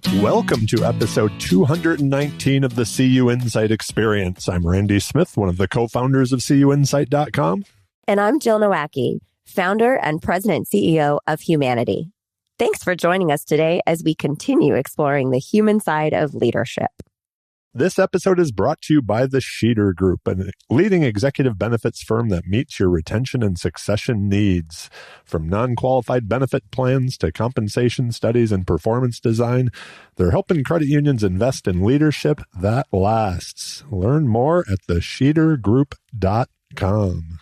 Welcome to episode 219 of the CUInsight Experience. I'm Randy Smith, one of the co-founders of CUInsight.com. And I'm Jill Nowacki, founder and president CEO of Humanidei. Thanks for joining us today as we continue exploring the human side of leadership. This episode is brought to you by the Sheeter Group, a leading executive benefits firm that meets your retention and succession needs. From non-qualified benefit plans to compensation studies and performance design, they're helping credit unions invest in leadership that lasts. Learn more at thesheetergroup.com.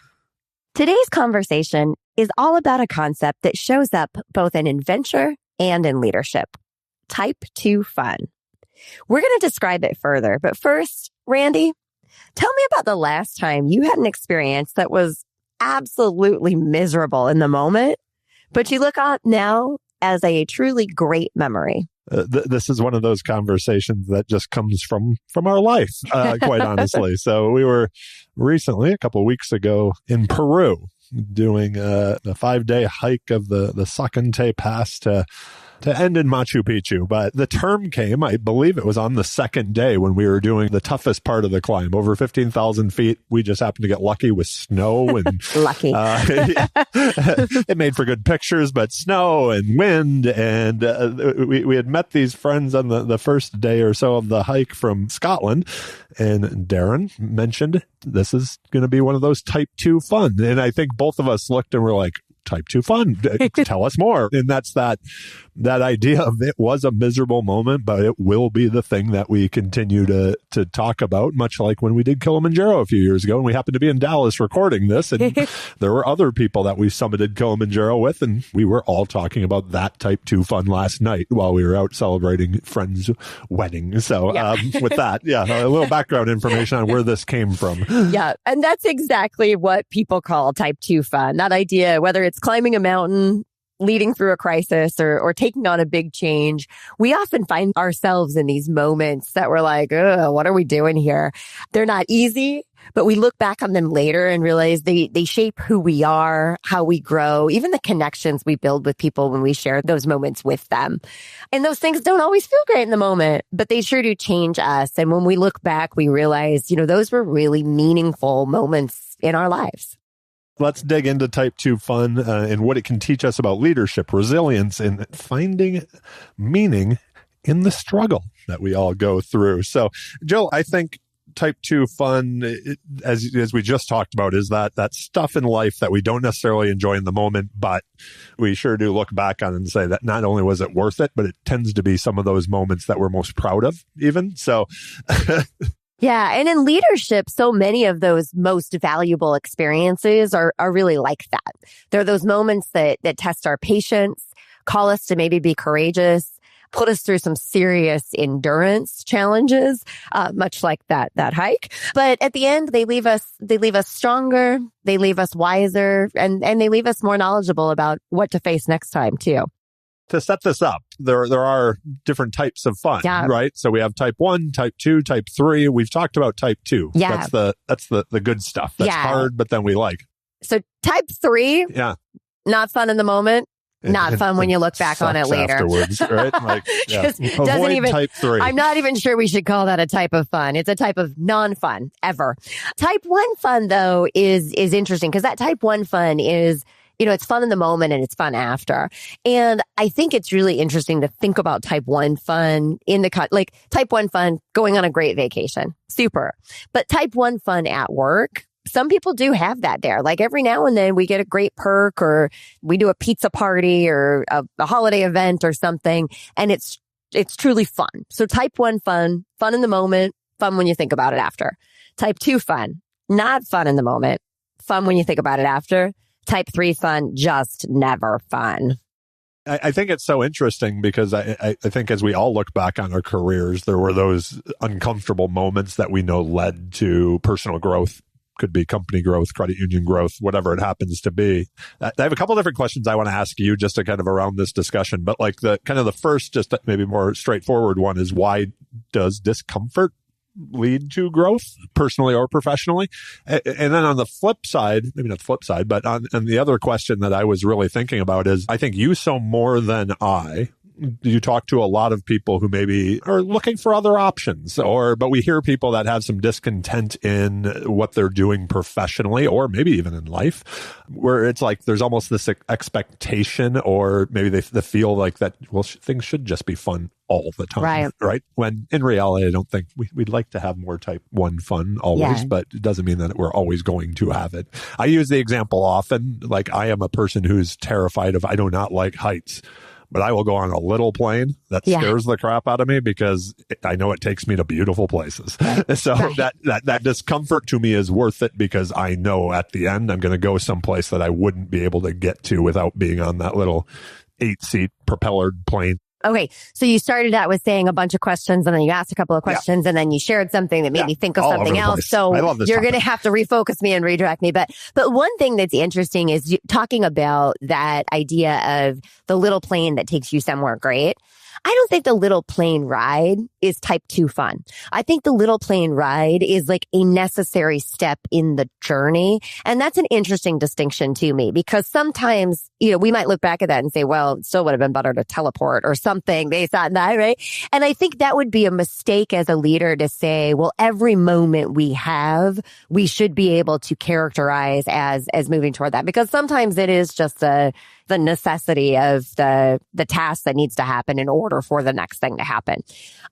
Today's conversation is all about a concept that shows up both in adventure and in leadership: Type 2 fun. We're going to describe it further, but first, Randy, tell me about the last time you had an experience that was absolutely miserable in the moment, but you look on now as a truly great memory. This is one of those conversations that just comes from our life, quite honestly. So we were recently, a couple of weeks ago, in Peru doing a 5-day hike of the Sacante Pass to end in Machu Picchu. But the term came, I believe it was on the second day when we were doing the toughest part of the climb, over 15,000 feet. We just happened to get lucky with snow and lucky. It made for good pictures, but snow and wind. And we had met these friends on the first day or so of the hike from Scotland. And Darren mentioned this is going to be one of those type 2 fun. And I think both of us looked and were like, type 2 fun. Tell us more. And that's that idea of it was a miserable moment, but it will be the thing that we continue to talk about, much like when we did Kilimanjaro a few years ago. And we happened to be in Dallas recording this. And there were other people that we summited Kilimanjaro with. And we were all talking about that type 2 fun last night while we were out celebrating friends' wedding. So with that, a little background information on where this came from. Yeah. And that's exactly what people call type 2 fun. That idea, whether it's climbing a mountain, leading through a crisis, or taking on a big change, we often find ourselves in these moments that we're like, what are we doing here? They're not easy, but we look back on them later and realize they shape who we are, how we grow, even the connections we build with people when we share those moments with them. And those things don't always feel great in the moment, but they sure do change us. And when we look back, we realize, those were really meaningful moments in our lives. Let's dig into type 2 fun and what it can teach us about leadership, resilience, and finding meaning in the struggle that we all go through. So, Jill, I think type 2 fun, as we just talked about, is that stuff in life that we don't necessarily enjoy in the moment, but we sure do look back on and say that not only was it worth it, but it tends to be some of those moments that we're most proud of even. So... Yeah. And in leadership, so many of those most valuable experiences are really like that. They're those moments that test our patience, call us to maybe be courageous, put us through some serious endurance challenges, much like that hike. But at the end, they leave us stronger, they leave us wiser, and they leave us more knowledgeable about what to face next time too. To set this up, there are different types of fun, right? So we have type 1, type 2, type 3. We've talked about type 2. Yeah. That's the good stuff. That's hard, but then we like. So type 3, not fun in the moment, not fun when you look back on it later. Afterwards, right? Like, doesn't even, type 3. I'm not even sure we should call that a type of fun. It's a type of non-fun ever. Type 1 fun, though, is interesting because that type 1 fun is, it's fun in the moment and it's fun after. And I think it's really interesting to think about type 1 fun like type 1 fun going on a great vacation. Super. But type 1 fun at work, some people do have that there. Like every now and then we get a great perk or we do a pizza party or a holiday event or something. And it's truly fun. So type 1 fun in the moment, fun when you think about it after. Type 2 fun, not fun in the moment, fun when you think about it after. Type 3 fun, just never fun. I think it's so interesting because I think as we all look back on our careers, there were those uncomfortable moments that we know led to personal growth. Could be company growth, credit union growth, whatever it happens to be. I have a couple of different questions I want to ask you just to kind of around this discussion. But like the first, just maybe more straightforward one is, why does discomfort lead to growth personally or professionally? And then on the flip side, maybe not the flip side, but on the other question that I was really thinking about is, I think you so more than I you talk to a lot of people who maybe are looking for other options, but we hear people that have some discontent in what they're doing professionally or maybe even in life, where it's like there's almost this expectation, or maybe they feel like that, well, things should just be fun all the time, right? When in reality, I don't think we'd like to have more type 1 fun always, but it doesn't mean that we're always going to have it. I use the example often, like I am a person who's terrified of, I do not like heights, but I will go on a little plane that scares the crap out of me because I know it takes me to beautiful places. So that discomfort to me is worth it, because I know at the end I'm going to go someplace that I wouldn't be able to get to without being on that little 8-seat propellered plane. Okay, so you started out with saying a bunch of questions, and then you asked a couple of questions, and then you shared something that made me think of something else. So you're going to have to refocus me and redirect me. But one thing that's interesting is talking about that idea of the little plane that takes you somewhere great. I don't think the little plane ride is type 2 fun. I think the little plane ride is like a necessary step in the journey. And that's an interesting distinction to me, because sometimes, we might look back at that and say, well, it still would have been better to teleport or something based on that, right? And I think that would be a mistake as a leader to say, well, every moment we have, we should be able to characterize as moving toward that, because sometimes it is just the necessity of the task that needs to happen in order for the next thing to happen.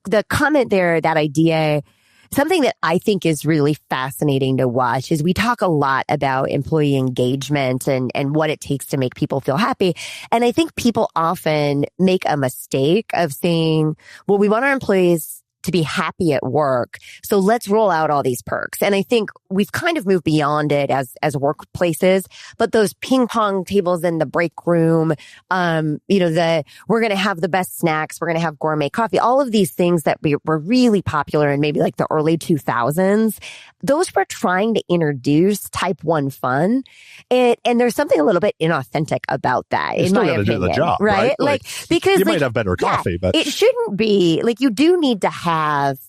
The comment there, that idea, something that I think is really fascinating to watch is we talk a lot about employee engagement and what it takes to make people feel happy. And I think people often make a mistake of saying, well, we want our employees to be happy at work, so let's roll out all these perks. And I think we've kind of moved beyond it as workplaces, but those ping pong tables in the break room, we're going to have the best snacks, we're going to have gourmet coffee, all of these things that were really popular in maybe like the early 2000s, those were trying to introduce type 1 fun. And there's something a little bit inauthentic about that, in my opinion. Do the job, right? Because you might have better coffee, but it shouldn't be like, you do need to have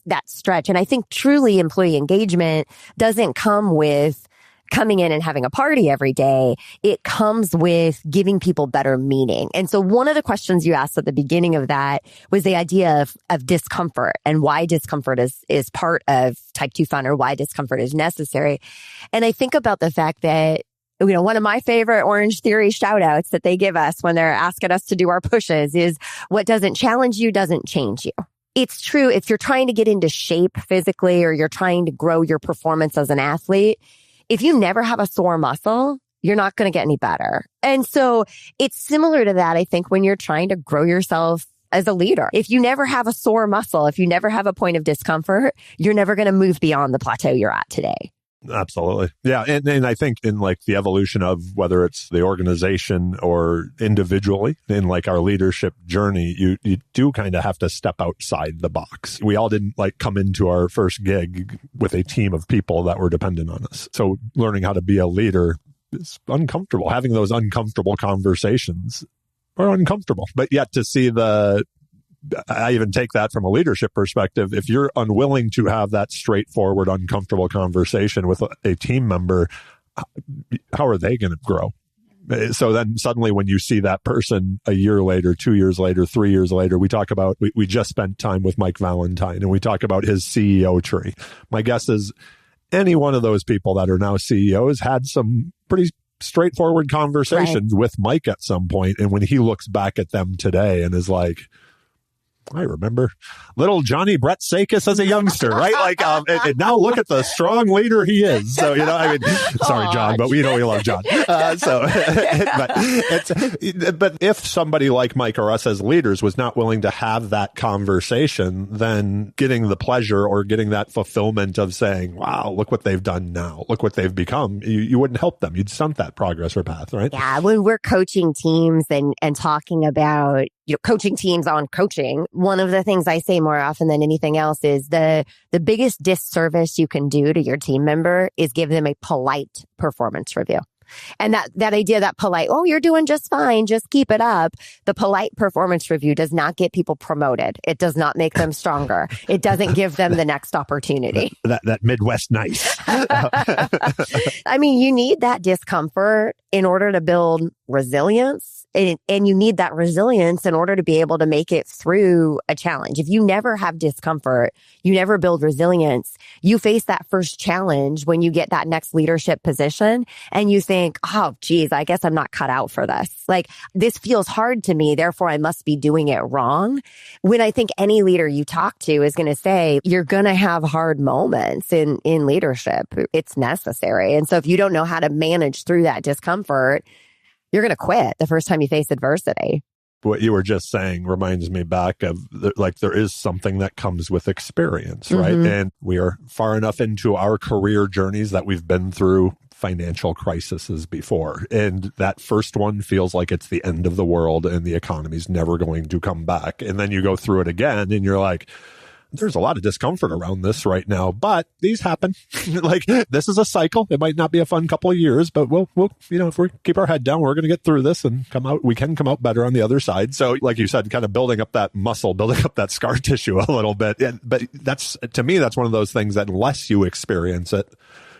that stretch. And I think truly employee engagement doesn't come with coming in and having a party every day. It comes with giving people better meaning. And so one of the questions you asked at the beginning of that was the idea of discomfort, and why discomfort is part of type 2 fun, or why discomfort is necessary. And I think about the fact that, one of my favorite Orange Theory shout outs that they give us when they're asking us to do our pushes is, what doesn't challenge you doesn't change you. It's true. If you're trying to get into shape physically, or you're trying to grow your performance as an athlete, if you never have a sore muscle, you're not going to get any better. And so it's similar to that, I think, when you're trying to grow yourself as a leader. If you never have a sore muscle, if you never have a point of discomfort, you're never going to move beyond the plateau you're at today. Absolutely. Yeah. And I think in like the evolution of whether it's the organization or individually in like our leadership journey, you do kind of have to step outside the box. We all didn't like come into our first gig with a team of people that were dependent on us. So learning how to be a leader is uncomfortable. Having those uncomfortable conversations are uncomfortable, but yet to see I even take that from a leadership perspective. If you're unwilling to have that straightforward, uncomfortable conversation with a team member, how are they going to grow? So then suddenly when you see that person a year later, 2 years later, 3 years later, we talk about, we just spent time with Mike Valentine and we talk about his CEO tree. My guess is any one of those people that are now CEOs had some pretty straightforward conversations with Mike at some point. And when he looks back at them today and is like, I remember little Johnny Brett Sakis as a youngster, right? Like, and now look at the strong leader he is. So, sorry, John, but we love John. But if somebody like Mike or us as leaders was not willing to have that conversation, then getting the pleasure or getting that fulfillment of saying, wow, look what they've done now, look what they've become, you wouldn't help them. You'd stunt that progress or path, right? Yeah. When we're coaching teams and talking about, coaching teams on coaching, one of the things I say more often than anything else is the biggest disservice you can do to your team member is give them a polite performance review. And that idea, that polite, oh, you're doing just fine, just keep it up. The polite performance review does not get people promoted. It does not make them stronger. It doesn't give them the next opportunity. That Midwest nice. I mean, you need that discomfort in order to build resilience, And you need that resilience in order to be able to make it through a challenge. If you never have discomfort, you never build resilience, you face that first challenge when you get that next leadership position and you think, oh, geez, I guess I'm not cut out for this. Like, this feels hard to me, therefore I must be doing it wrong. When I think any leader you talk to is going to say, you're going to have hard moments in leadership. It's necessary. And so if you don't know how to manage through that discomfort, you're going to quit the first time you face adversity. What you were just saying reminds me back of there is something that comes with experience, right? Mm-hmm. And we are far enough into our career journeys that we've been through financial crises before. And that first one feels like it's the end of the world and the economy's never going to come back. And then you go through it again and you're like, there's a lot of discomfort around this right now, but these happen. Like, this is a cycle. It might not be a fun couple of years, but we'll, if we keep our head down, we're going to get through this and we can come out better on the other side. So like you said, kind of building up that muscle, building up that scar tissue a little bit. But to me, that's one of those things that unless you experience it,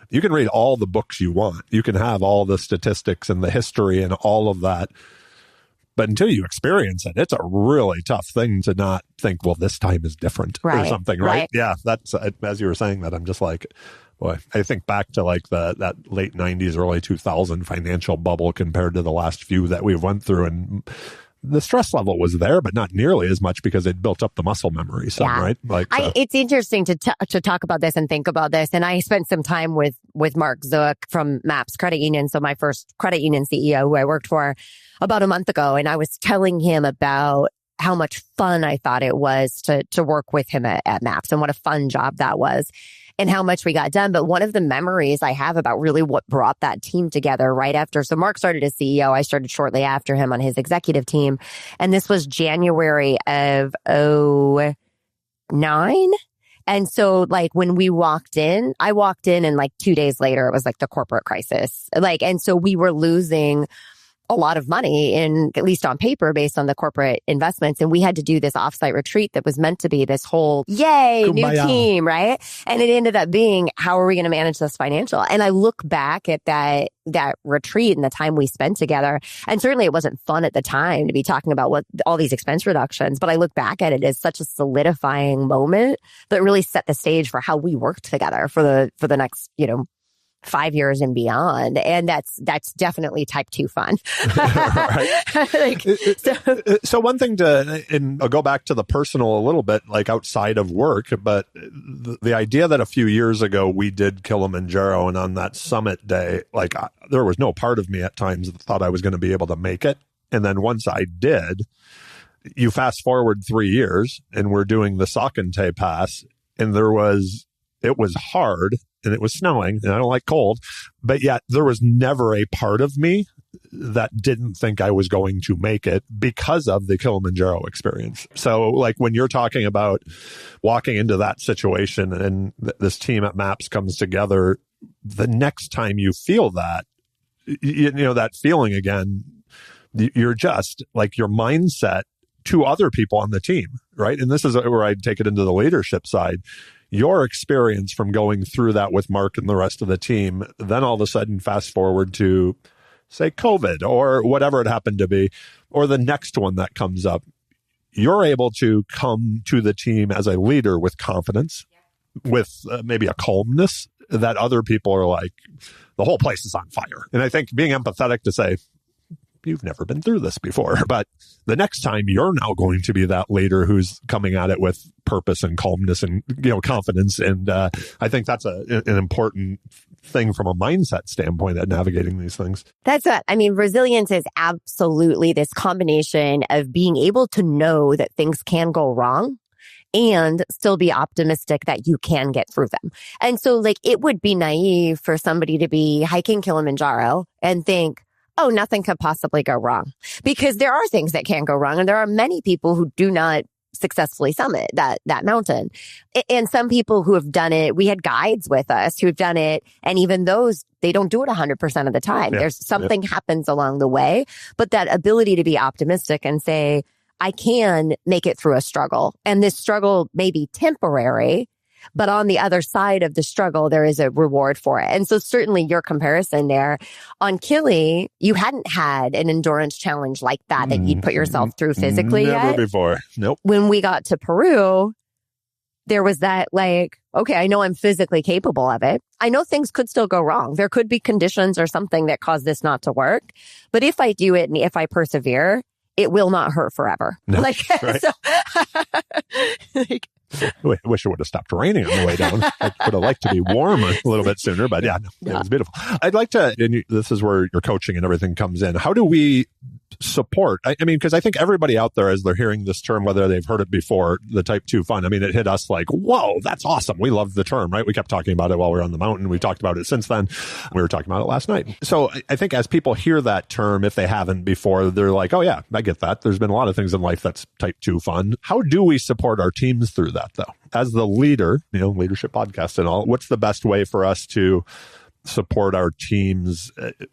you can read all the books you want. You can have all the statistics and the history and all of that. But until you experience it, it's a really tough thing to not think, well, this time is different or something, right? Yeah, that's, as you were saying that, I'm just like, boy, I think back to like that late 90s, early 2000 financial bubble compared to the last few that we've went through. And the stress level was there, but not nearly as much because it built up the muscle memory. So, right? Like, it's interesting to talk about this and think about this. And I spent some time with Mark Zook from MAPS Credit Union. So my first credit union CEO who I worked for about a month ago. And I was telling him about how much fun I thought it was to work with him at MAPS and what a fun job that was and how much we got done. But one of the memories I have about really what brought that team together right after. So Mark started as CEO. I started shortly after him on his executive team. And this was January of 2009. And so like when we walked in, I walked in and like 2 days later, it was like the corporate crisis. And so we were losing a lot of money at least on paper, based on the corporate investments. And we had to do this offsite retreat that was meant to be this whole, yay, Kumbaya. New team, right? And it ended up being, how are we going to manage this financial? And I look back at that retreat and the time we spent together. And certainly it wasn't fun at the time to be talking about what all these expense reductions, but I look back at it as such a solidifying moment that really set the stage for how we worked together for the next, 5 years and beyond. And that's definitely type 2 fun. So one thing and I'll go back to the personal a little bit, like outside of work, but the idea that a few years ago we did Kilimanjaro, and on that summit day, there was no part of me at times that thought I was going to be able to make it. And then once I did, you fast forward 3 years and we're doing the Saucony Pass, and it was hard and it was snowing and I don't like cold, but yet there was never a part of me that didn't think I was going to make it because of the Kilimanjaro experience. So like when you're talking about walking into that situation and this team at MAPS comes together, the next time you feel that, that feeling again, you're just like your mindset to other people on the team, right? And this is where I take it into the leadership side. Your experience from going through that with Mark and the rest of the team, then all of a sudden fast forward to, say, COVID or whatever it happened to be, or the next one that comes up, you're able to come to the team as a leader with confidence, with maybe a calmness that other people are like, the whole place is on fire. And I think being empathetic to say, you've never been through this before, but the next time you're now going to be that leader who's coming at it with purpose and calmness and confidence. And I think that's an important thing from a mindset standpoint at navigating these things. That's it. I mean, resilience is absolutely this combination of being able to know that things can go wrong and still be optimistic that you can get through them. And so it would be naive for somebody to be hiking Kilimanjaro and think, oh, nothing could possibly go wrong, because there are things that can go wrong. And there are many people who do not successfully summit that mountain. And some people who have done it, we had guides with us who've done it. And even those, they don't do it 100% of the time. Yeah. There's something happens along the way, but that ability to be optimistic and say, I can make it through a struggle. And this struggle may be temporary, But on the other side of the struggle, there is a reward for it. And so certainly your comparison there on Kili, you hadn't had an endurance challenge like that you'd put yourself through physically Never yet. before. Nope. When we got to Peru, there was that like, okay, I know I'm physically capable of it. I know things could still go wrong. There could be conditions or something that cause this not to work. But if I do it and if I persevere, it will not hurt forever. No, like, right. so, like, I wish it would have stopped raining on the way down. I would have liked to be warm a little bit sooner, but yeah, no, it was beautiful. I'd like to, and this is where your coaching and everything comes in. How do we support? I mean, because I think everybody out there, as they're hearing this term, whether they've heard it before, the type 2 fun, I mean, it hit us like, whoa, that's awesome. We love the term, right? We kept talking about it while we were on the mountain. We talked about it since then. We were talking about it last night. So I think as people hear that term, if they haven't before, they're like, oh yeah, I get that. There's been a lot of things in life that's type 2 fun. How do we support our teams through that though? As the leader, leadership podcast and all, what's the best way for us to support our teams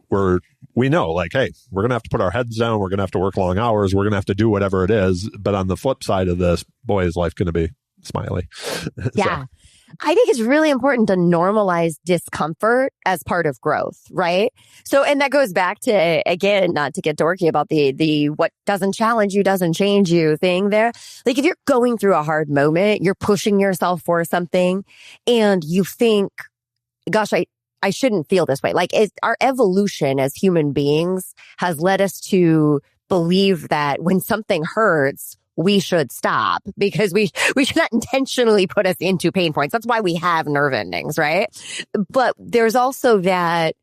where we know like, hey, we're going to have to put our heads down. We're going to have to work long hours. We're going to have to do whatever it is. But on the flip side of this, boy, is life going to be smiley. Yeah. I think it's really important to normalize discomfort as part of growth, right? So, and that goes back to, again, not to get dorky about the what doesn't challenge you doesn't change you thing there. Like if you're going through a hard moment, you're pushing yourself for something and you think, gosh, I shouldn't feel this way. Like our evolution as human beings has led us to believe that when something hurts, we should stop because we should not intentionally put us into pain points. That's why we have nerve endings, right? But there's also that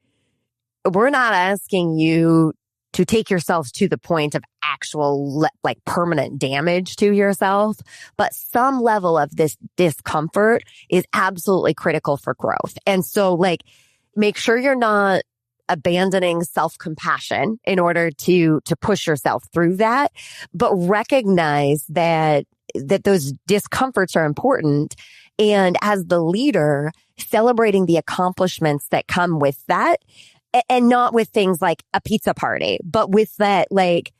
we're not asking you to take yourself to the point of actual like permanent damage to yourself, but some level of this discomfort is absolutely critical for growth. And so like make sure you're not abandoning self-compassion in order to push yourself through that, but recognize that those discomforts are important. And as the leader, celebrating the accomplishments that come with that, and not with things like a pizza party, but with that, like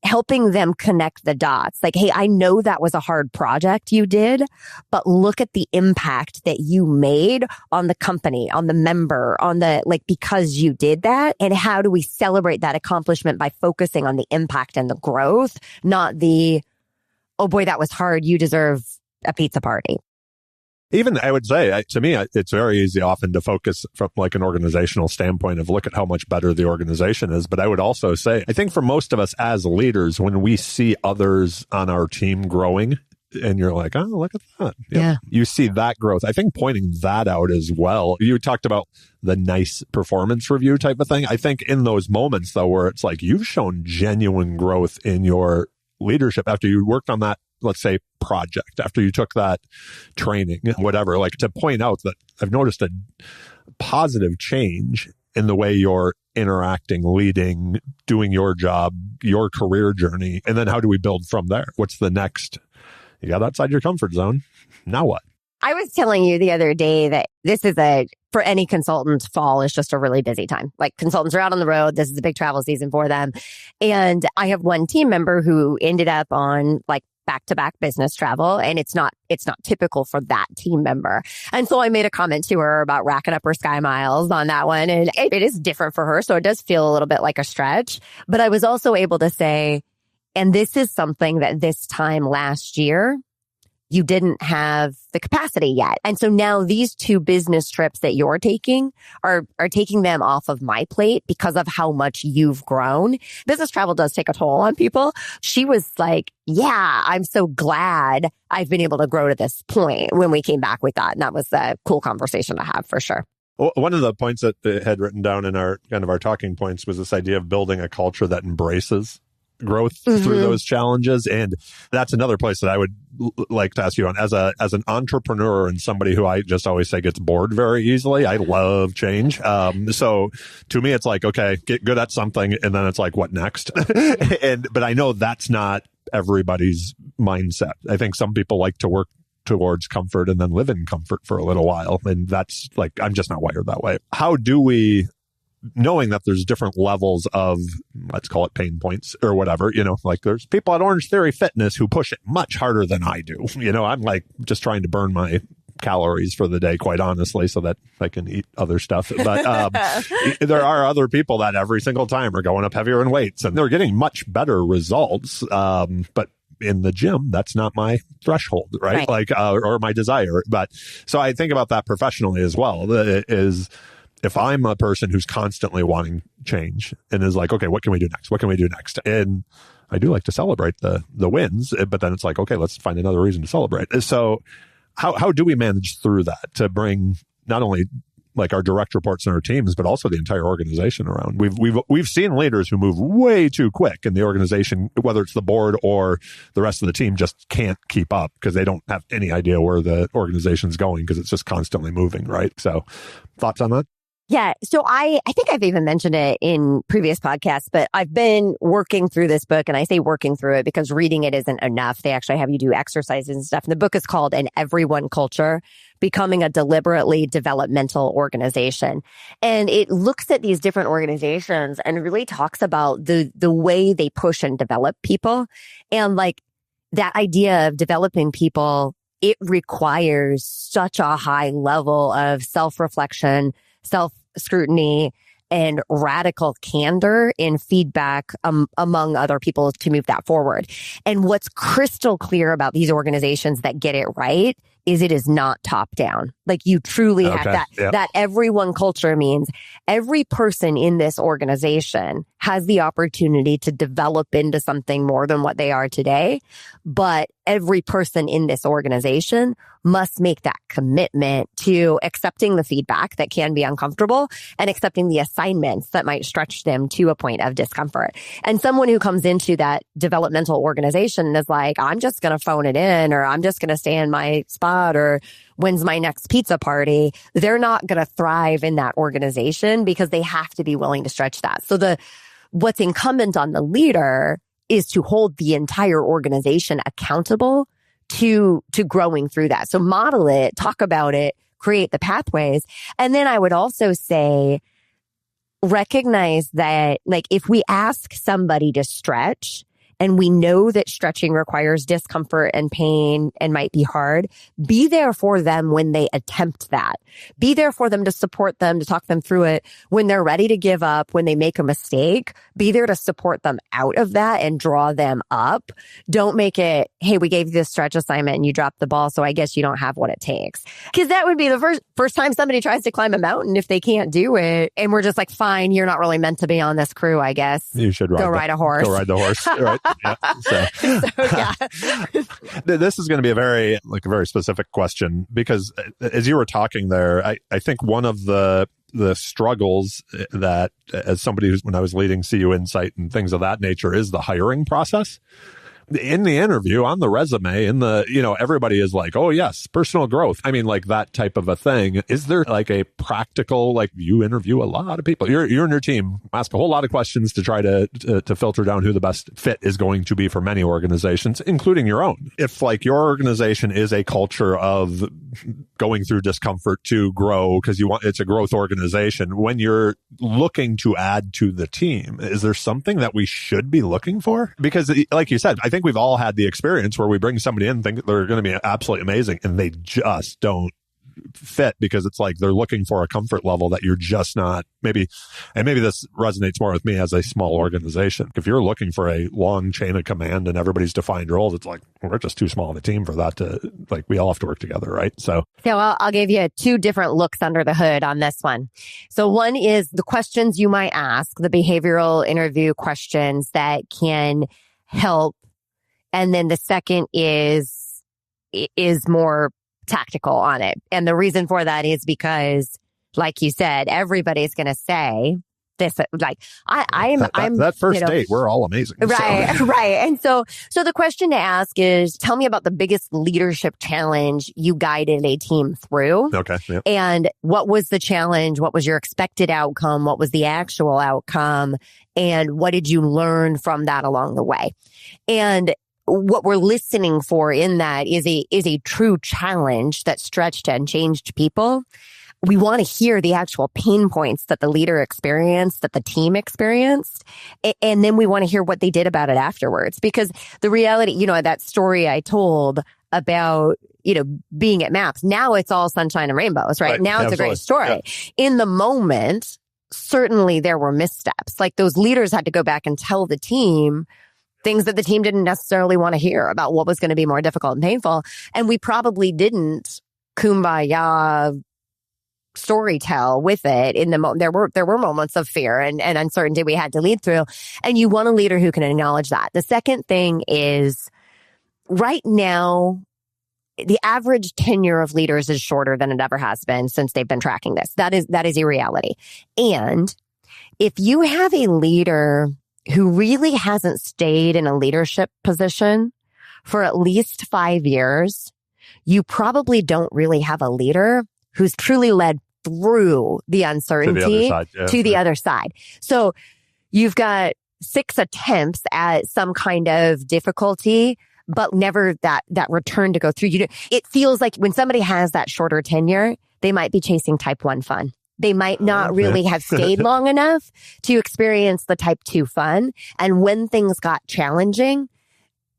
helping them connect the dots. Like, hey, I know that was a hard project you did, but look at the impact that you made on the company, on the member, on the, like, because you did that. And how do we celebrate that accomplishment by focusing on the impact and the growth, not the, oh boy, that was hard. You deserve a pizza party. Even I would say, to me, it's very easy often to focus from like an organizational standpoint of look at how much better the organization is. But I would also say, I think for most of us as leaders, when we see others on our team growing and you're like, oh, look at that. Yeah. You see that growth. I think pointing that out as well. You talked about the nice performance review type of thing. I think in those moments, though, where it's like you've shown genuine growth in your leadership after you worked on that, let's say, project, after you took that training, whatever, like to point out that I've noticed a positive change in the way you're interacting, leading, doing your job, your career journey. And then how do we build from there? What's the next? You got outside your comfort zone. Now what? I was telling you the other day that this is for any consultant, fall is just a really busy time. Like consultants are out on the road. This is a big travel season for them. And I have one team member who ended up on like back-to-back business travel. And it's not typical for that team member. And so I made a comment to her about racking up her sky miles on that one. And it is different for her. So it does feel a little bit like a stretch. But I was also able to say, and this is something that this time last year, you didn't have the capacity yet. And so now these 2 business trips that you're taking are taking them off of my plate because of how much you've grown. Business travel does take a toll on people. She was like, yeah, I'm so glad I've been able to grow to this point when we came back with that. And that was a cool conversation to have for sure. Well, one of the points that I had written down in our kind of our talking points was this idea of building a culture that embraces growth through those challenges. And that's another place that I would like to ask you on as an entrepreneur and somebody who I just always say gets bored very easily. I love change. So to me, it's like, okay, get good at something. And then it's like, what next? But I know that's not everybody's mindset. I think some people like to work towards comfort and then live in comfort for a little while. And that's like, I'm just not wired that way. How do we, knowing that there's different levels of, let's call it pain points or whatever, like there's people at Orange Theory Fitness who push it much harder than I do. I'm like just trying to burn my calories for the day, quite honestly, so that I can eat other stuff. But there are other people that every single time are going up heavier in weights, and they're getting much better results. But in the gym, that's not my threshold, right? Like, or my desire. But so I think about that professionally as well. Is if I'm a person who's constantly wanting change and is like, okay, what can we do next? What can we do next? And I do like to celebrate the wins, but then it's like, okay, let's find another reason to celebrate. So how do we manage through that to bring not only like our direct reports and our teams, but also the entire organization around? We've seen leaders who move way too quick, and the organization, whether it's the board or the rest of the team, just can't keep up because they don't have any idea where the organization's going because it's just constantly moving, right? So thoughts on that? Yeah. So I think I've even mentioned it in previous podcasts, but I've been working through this book, and I say working through it because reading it isn't enough. They actually have you do exercises and stuff. And the book is called An Everyone Culture: Becoming a Deliberately Developmental Organization. And it looks at these different organizations and really talks about the way they push and develop people. And like that idea of developing people, it requires such a high level of self-reflection, self-scrutiny, and radical candor in feedback among other people to move that forward. And what's crystal clear about these organizations that get it right is it is not top down. Like you truly have that. Yep. That everyone culture means every person in this organization has the opportunity to develop into something more than what they are today. But every person in this organization must make that commitment to accepting the feedback that can be uncomfortable and accepting the assignments that might stretch them to a point of discomfort. And someone who comes into that developmental organization is like, I'm just going to phone it in, or I'm just going to stay in my spot, or when's my next pizza party? They're not going to thrive in that organization because they have to be willing to stretch that. So what's incumbent on the leader is to hold the entire organization accountable to growing through that. So model it, talk about it, create the pathways. And then I would also say, recognize that like if we ask somebody to stretch, and we know that stretching requires discomfort and pain and might be hard, be there for them when they attempt that. Be there for them to support them, to talk them through it. When they're ready to give up, when they make a mistake, be there to support them out of that and draw them up. Don't make it, hey, we gave you this stretch assignment and you dropped the ball, so I guess you don't have what it takes. Because that would be the first time somebody tries to climb a mountain if they can't do it. And we're just like, fine, you're not really meant to be on this crew, I guess. You should ride a horse. Go ride the horse. Right. Yeah. This is going to be a very specific question, because as you were talking there, I think one of the struggles that as somebody when I was leading CUInsight and things of that nature is the hiring process. In the interview, on the resume, everybody is like, oh yes, personal growth. I mean, like that type of a thing. Is there like a practical, like you interview a lot of people, you're and your team ask a whole lot of questions to try to filter down who the best fit is going to be for many organizations, including your own. If like your organization is a culture of going through discomfort to grow because it's a growth organization, when you're looking to add to the team, is there something that we should be looking for? Because like you said, I think we've all had the experience where we bring somebody in and think they're going to be absolutely amazing and they just don't fit because it's like they're looking for a comfort level that you're just not. Maybe this resonates more with me as a small organization. If you're looking for a long chain of command and everybody's defined roles, it's like, we're just too small of a team for that to, like, we all have to work together, right? So I'll give you two different looks under the hood on this one. So one is the questions you might ask, the behavioral interview questions that can help. And then the second is more tactical on it. And the reason for that is because, like you said, everybody's going to say this, like, I'm that first date, we're all amazing. Right. So. Right. And so the question to ask is, tell me about the biggest leadership challenge you guided a team through. Okay. Yeah. And what was the challenge? What was your expected outcome? What was the actual outcome? And what did you learn from that along the way? And what we're listening for in that is a true challenge that stretched and changed people. We want to hear the actual pain points that the leader experienced, that the team experienced. And then we want to hear what they did about it afterwards. Because the reality, that story I told about being at MAPS. Now it's all sunshine and rainbows, right? Now it's a great story. Yeah. In the moment, certainly there were missteps. Like those leaders had to go back and tell the team things that the team didn't necessarily want to hear about what was going to be more difficult and painful. And we probably didn't kumbaya storytell with it in the moment. There were moments of fear and uncertainty we had to lead through. And you want a leader who can acknowledge that. The second thing is right now, the average tenure of leaders is shorter than it ever has been since they've been tracking this. That is a reality. And if you have a leader who really hasn't stayed in a leadership position for at least 5 years, you probably don't really have a leader who's truly led through the uncertainty to the other side. So you've got 6 attempts at some kind of difficulty, but never that return to go through. It feels like when somebody has that shorter tenure, they might be chasing type 1 fun. They might not really have stayed long enough to experience the type 2 fun. And when things got challenging,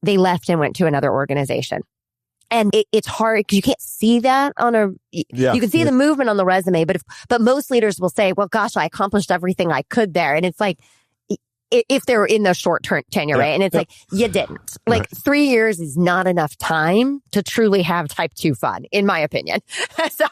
they left and went to another organization. And it's hard because you can't see that you can see the movement on the resume, but most leaders will say, well, gosh, I accomplished everything I could there. And it's like, if they're in the short-term tenure, right? And it's like, you didn't. Like 3 years is not enough time to truly have type 2 fun, in my opinion. So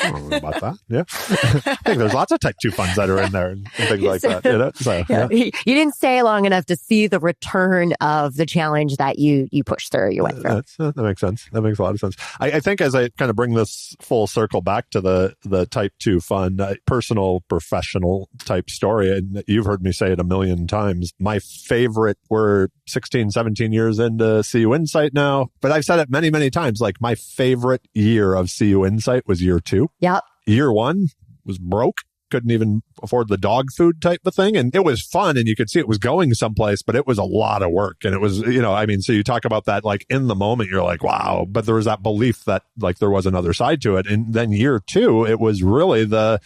I don't know about that. Yeah. I think there's lots of type 2 funds that are in there and things like that. So, You didn't stay long enough to see the return of the challenge that you pushed through, you went through. That makes sense. That makes a lot of sense. I think as I kind of bring this full circle back to the type 2 fun, personal, professional type story, and you've heard me say it a million times, my favorite, we're 16, 17 years into CUInsight now, but I've said it many, many times, like my favorite year of CUInsight was year 2. Yep. Year 1 was broke. Couldn't even afford the dog food type of thing. And it was fun and you could see it was going someplace, but it was a lot of work. And it was, so you talk about that, like in the moment, you're like, wow, but there was that belief that like there was another side to it. And then year 2, it was really it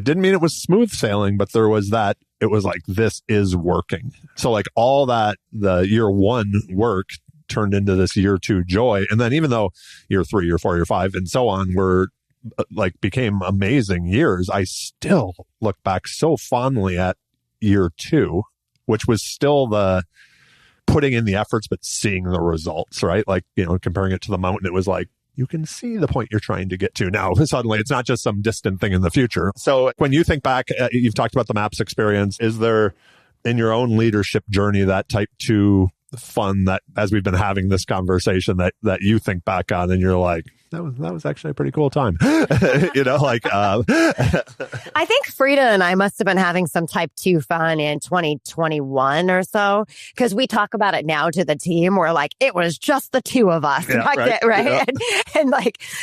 didn't mean it was smooth sailing, but there was that, it was like, this is working. So like all that, the year 1 work turned into this year 2 joy. And then even though year 3, year 4, year 5, and so on were became amazing years, I still look back so fondly at year 2, which was still the putting in the efforts, but seeing the results, right? Like, comparing it to the mountain, it was like, you can see the point you're trying to get to now. Suddenly, it's not just some distant thing in the future. So when you think back, you've talked about the MAPS experience. Is there in your own leadership journey that type 2 fun that, as we've been having this conversation, that you think back on and you're like, that was actually a pretty cool time. I think Frida and I must have been having some type 2 fun in 2021 or so, because we talk about it now to the team. We're like, it was just the 2 of us. Yeah, right? Yeah. And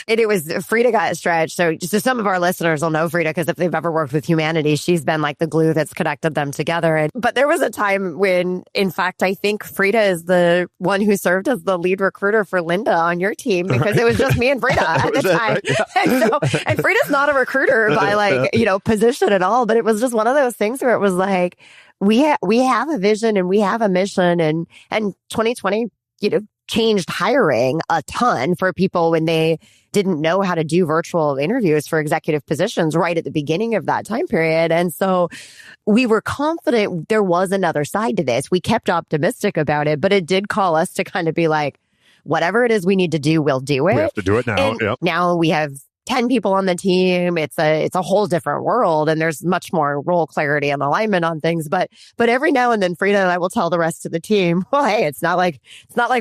it was, Frida got stretched. So some of our listeners will know Frida, because if they've ever worked with Humanidei, she's been like the glue that's connected them together. But there was a time when, in fact, I think Frida is the one who served as the lead recruiter for Linda on your team, because it was just me and Frida at the time. Right? Yeah. And Frida's not a recruiter by position at all, but it was just one of those things where it was like, we have a vision and we have a mission, and 2020, changed hiring a ton for people when they didn't know how to do virtual interviews for executive positions right at the beginning of that time period. And so we were confident there was another side to this. We kept optimistic about it, but it did call us to kind of be like, whatever it is we need to do, we'll do it. We have to do it now. Yep. Now we have 10 people on the team. It's a whole different world, and there's much more role clarity and alignment on things. But every now and then, Frida and I will tell the rest of the team, well, hey, it's not like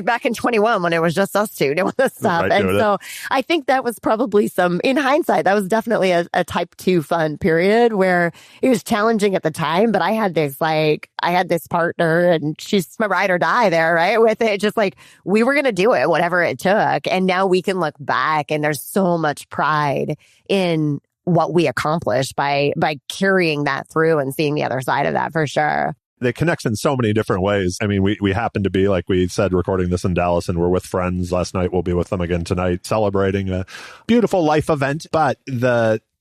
back in 21 when it was just us 2 doing this stuff. And so I think that was probably in hindsight, that was definitely a type 2 fun period where it was challenging at the time. But I had this partner, and she's my ride or die there, right? With it, just like we were going to do it, whatever it took. And now we can look back, and there's so much pride in what we accomplished by carrying that through and seeing the other side of that, for sure. It connects in so many different ways. I mean, we happen to be, like we said, recording this in Dallas, and we're with friends last night. We'll be with them again tonight, celebrating a beautiful life event. But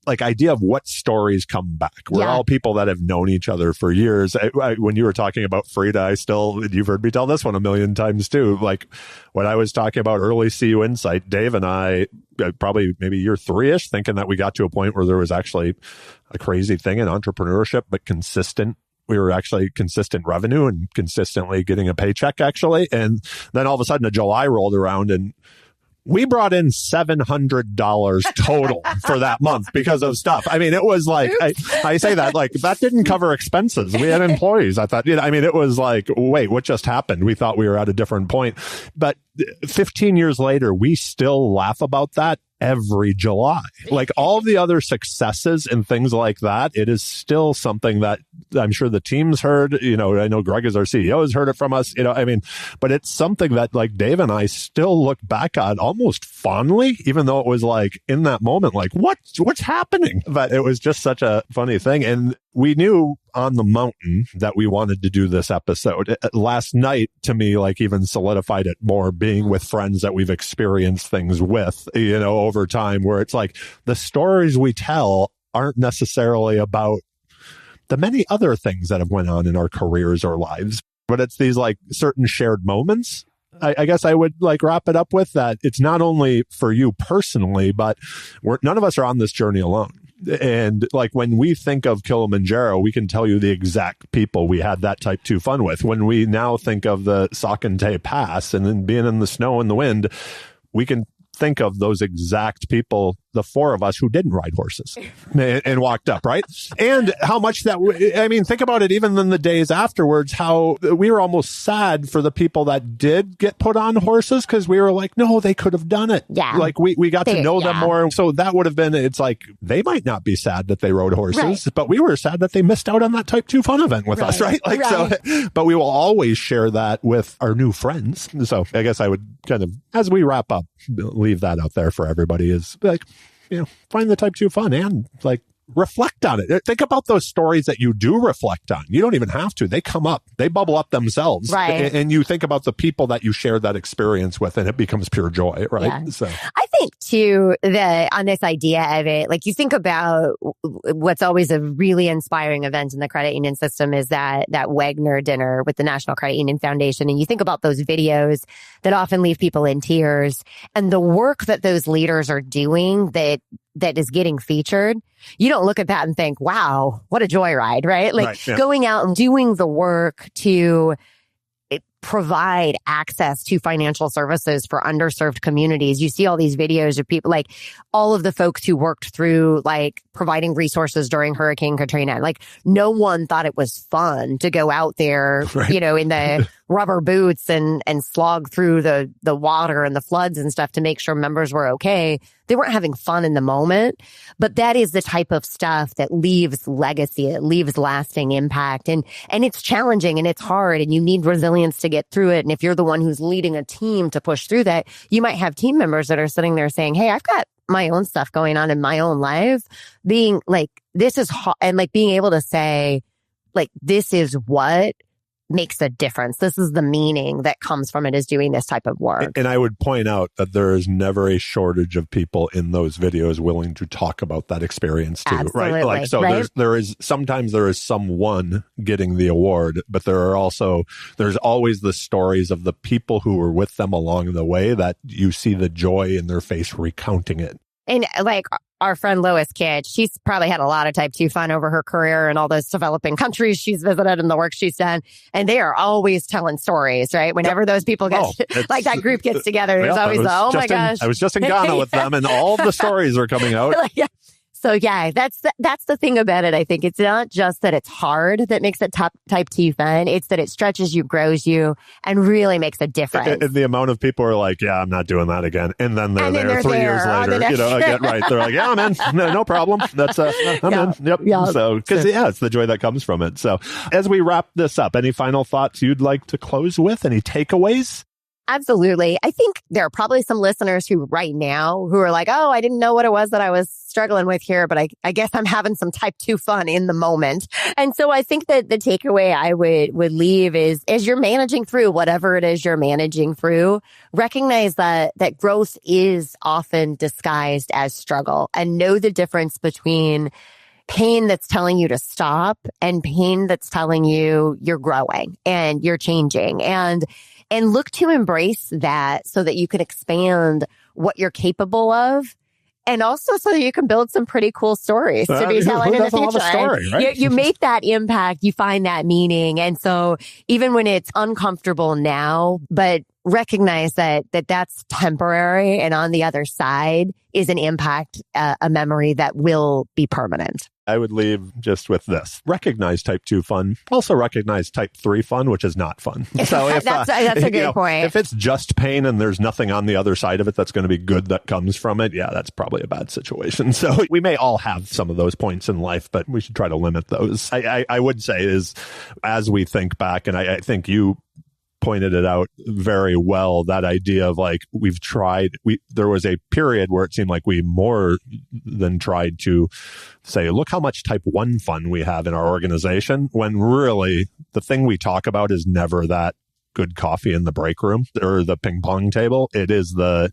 like idea of what stories come back. We're all people that have known each other for years. When you were talking about Frida, you've heard me tell this one a million times too. Like when I was talking about early CUInsight, Dave and I, probably maybe year 3-ish, thinking that we got to a point where there was actually a crazy thing in entrepreneurship, but consistent. We were actually consistent revenue and consistently getting a paycheck actually. And then all of a sudden July rolled around and we brought in $700 total for that month because of stuff. I mean, it was like, I say that like that didn't cover expenses. We had employees. I thought, I mean, it was like, wait, what just happened? We thought we were at a different point. But 15 years later, we still laugh about that every July. Like all the other successes and things like that, it is still something that I'm sure the team's heard. I know Greg as our CEO has heard it from us, I mean, but it's something that like Dave and I still look back on almost fondly, even though it was like in that moment, like what's happening? But it was just such a funny thing. And we knew on the mountain that we wanted to do this episode. Last night, to me, like even solidified it more, being with friends that we've experienced things with, over time, where it's like the stories we tell aren't necessarily about the many other things that have went on in our careers or lives, but it's these like certain shared moments. I guess I would like wrap it up with that. It's not only for you personally, but none of us are on this journey alone. And like when we think of Kilimanjaro, we can tell you the exact people we had that type 2 fun with. When we now think of the Sakante Pass and then being in the snow and the wind, we can think of those exact people, the 4 of us who didn't ride horses and walked up, right? And how much think about it, even in the days afterwards, how we were almost sad for the people that did get put on horses because we were like, no, they could have done it. Yeah. Like we got to know them more. So that would have been, it's like, they might not be sad that they rode horses, but we were sad that they missed out on that type 2 fun event with us, right? Like, so, but we will always share that with our new friends. So I guess I would kind of, as we wrap up, leave that out there for everybody is like, find the type 2 fun and like reflect on it. Think about those stories that you do reflect on. You don't even have to. They come up. They bubble up themselves. Right. And you think about the people that you share that experience with and it becomes pure joy, right? Yeah. So I think too, on this idea of it, like you think about what's always a really inspiring event in the credit union system is that Wagner dinner with the National Credit Union Foundation. And you think about those videos that often leave people in tears and the work that those leaders are doing that is getting featured. You don't look at that and think, wow, what a joyride, right? Like going out and doing the work to provide access to financial services for underserved communities. You see all these videos of people, like all of the folks who worked through like providing resources during Hurricane Katrina. Like no one thought it was fun to go out there, in the rubber boots and slog through the water and the floods and stuff to make sure members were okay. They weren't having fun in the moment, but that is the type of stuff that leaves legacy. It leaves lasting impact. And it's challenging and it's hard and you need resilience to get through it. And if you're the one who's leading a team to push through that, you might have team members that are sitting there saying, hey, I've got my own stuff going on in my own life. Being like, this is hard. And like being able to say, like, this is what makes a difference. This is the meaning that comes from it, is doing this type of work. And I would point out that there is never a shortage of people in those videos willing to talk about that experience too, Absolutely, right? Like, so right? sometimes there is someone getting the award, but there's always the stories of the people who were with them along the way that you see the joy in their face recounting it. And like our friend Lois Kidd, she's probably had a lot of type 2 fun over her career in all those developing countries she's visited and the work she's done. And they are always telling stories, right? Whenever those people get, like that group gets together, there's always my gosh. I was just in Ghana with them and all the stories are coming out. So yeah, that's the thing about it. I think it's not just that it's hard that makes it type 2 fun. It's that it stretches you, grows you, and really makes a difference. And the amount of people are like, yeah, I'm not doing that again. And then they're there 3 years later, again, right. They're like, yeah, man, no problem. That's, I'm in. Yep. Yeah. So, cause it's the joy that comes from it. So as we wrap this up, any final thoughts you'd like to close with? Any takeaways? Absolutely. I think there are probably some listeners who right now who are like, oh, I didn't know what it was that I was struggling with here, but I guess I'm having some type 2 fun in the moment. And so I think that the takeaway I would leave is as you're managing through whatever it is you're managing through, recognize that growth is often disguised as struggle, and know the difference between pain that's telling you to stop and pain that's telling you you're growing and you're changing, and look to embrace that so that you can expand what you're capable of. And also so that you can build some pretty cool stories to be telling in the future. Story, right? You make that impact, you find that meaning. And so even when it's uncomfortable now, but recognize that that's temporary, and on the other side is an impact, a memory that will be permanent. I would leave just with this. Recognize type 2 fun. Also recognize type 3 fun, which is not fun. So if, that's a good point. If it's just pain and there's nothing on the other side of it that's going to be good that comes from it, yeah, that's probably a bad situation. So we may all have some of those points in life, but we should try to limit those. I would say is, as we think back, and I think you pointed it out very well, that idea of like, there was a period where it seemed like we more than tried to say, look how much type 1 fun we have in our organization, when really the thing we talk about is never that good coffee in the break room or the ping pong table. It is the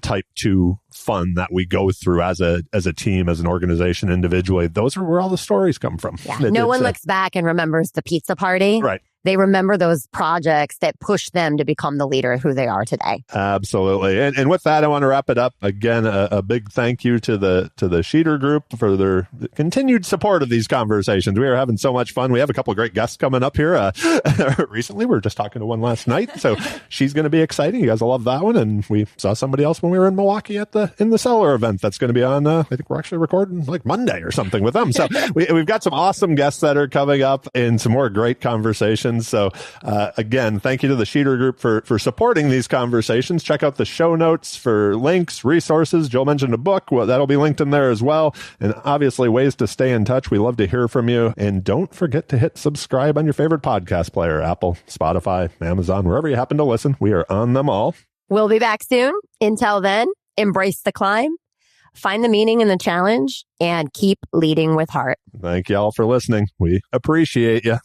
type 2 fun that we go through as a team, as an organization, individually. Those are where all the stories come from. Yeah. No one looks back and remembers the pizza party. Right. They remember those projects that pushed them to become the leader who they are today. Absolutely. And with that, I want to wrap it up. Again, a big thank you to the Sheeter Group for their continued support of these conversations. We are having so much fun. We have a couple of great guests coming up here. Recently, we were just talking to one last night. So she's going to be exciting. You guys will love that one. And we saw somebody else when we were in Milwaukee in the Cellar event. That's going to be on, I think we're actually recording like Monday or something with them. So we've got some awesome guests that are coming up and some more great conversations. So again, thank you to the Sheeter Group for supporting these conversations. Check out the show notes for links, resources. Jill mentioned a book. Well, that'll be linked in there as well. And obviously ways to stay in touch. We love to hear from you. And don't forget to hit subscribe on your favorite podcast player, Apple, Spotify, Amazon, wherever you happen to listen. We are on them all. We'll be back soon. Until then, embrace the climb, find the meaning in the challenge, and keep leading with heart. Thank you all for listening. We appreciate you.